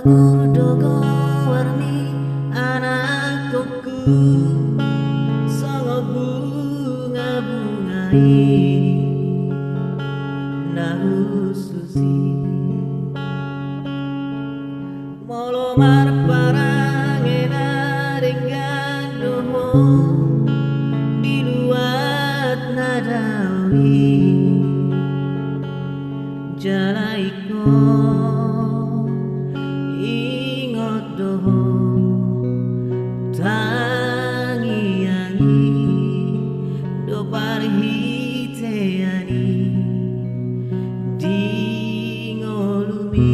murdogo warni anak koku songo bunga-bungai nahu susi molo mar parangena dengan doho diluat nadawi jalaiko ingot doho tangiangi do parhiteani dingolumi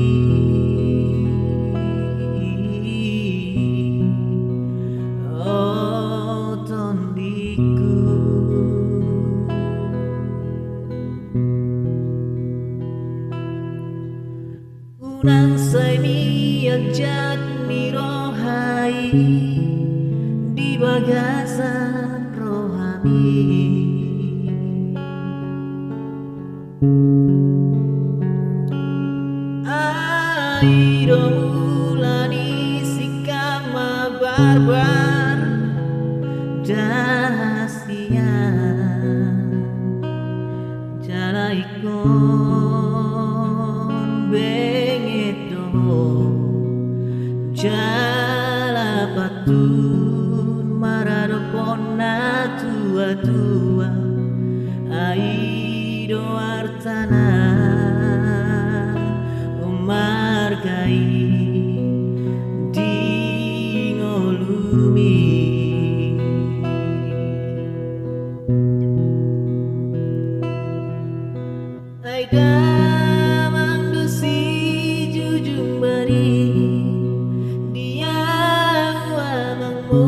otondiku unang saimi ajat mirohai di bagasan rohami airo mulani sikama barbar dahasia jalaikon bengedo jalapatun maradopona tua-tua aido artana margai dingolumi aida mangdusi jujung bari dia wamangmu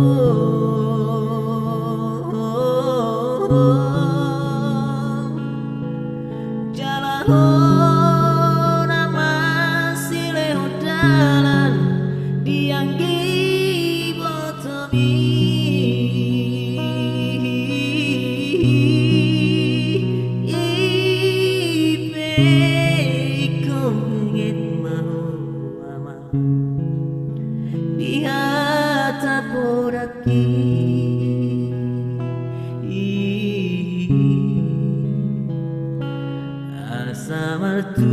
jalaho dalan dianggi botomi ipe konget mau ama di hata poraki asa martu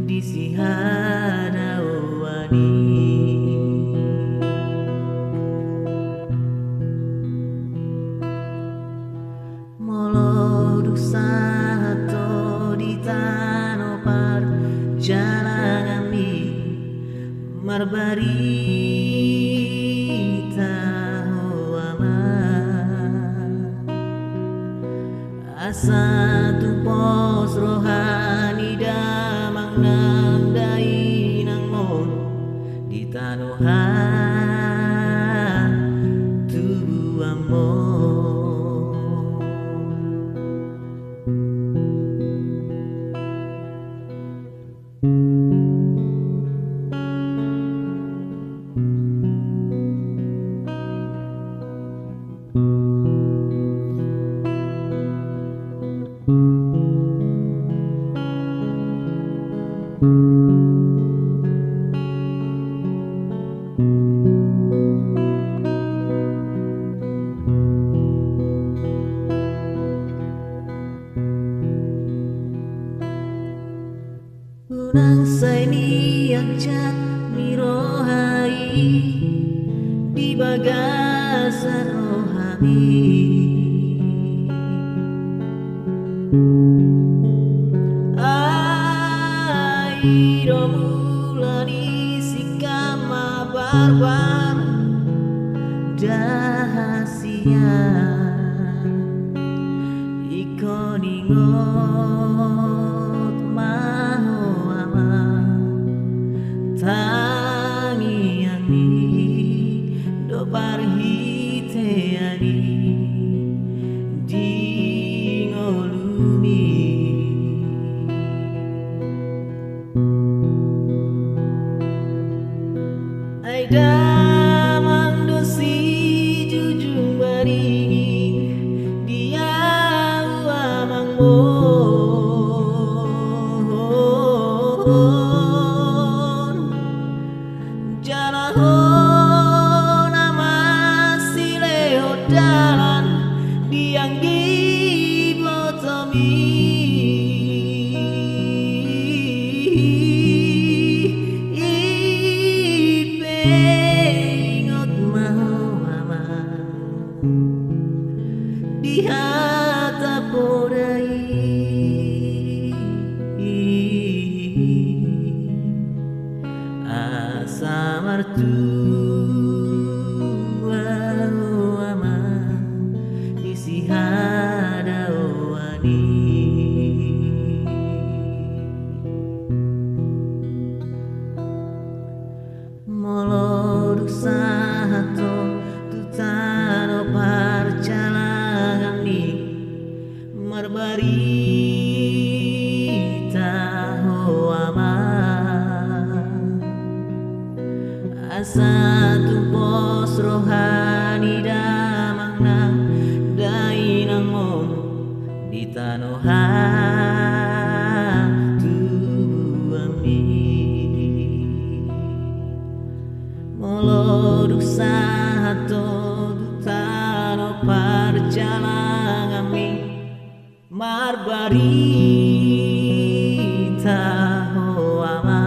disihada wani molo dusato di tanopar jalangami marbarita hoama asa tu pos rohani damang nang dai nang mon di tanuhan tubuh amor unang saini ajat mirohai di bagasan rohami airo mulani sikama barbar dahasia ikoningot maho ama tangiani do parhiteani dingolumi aida mangdosi jujung bari Tahu nama sileo dalan diang dibotomi ipe ingot mau ama di hata podai asa martua ama isi hada wani moloduk sahato tutano parcalangan ni marbarita ho ama asa tumpos rohani damang nang dainang mom di tanoha tuami moloduk sahato dutano parjalangan mi marbarita ho ama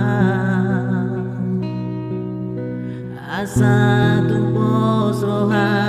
asa tumpos rohani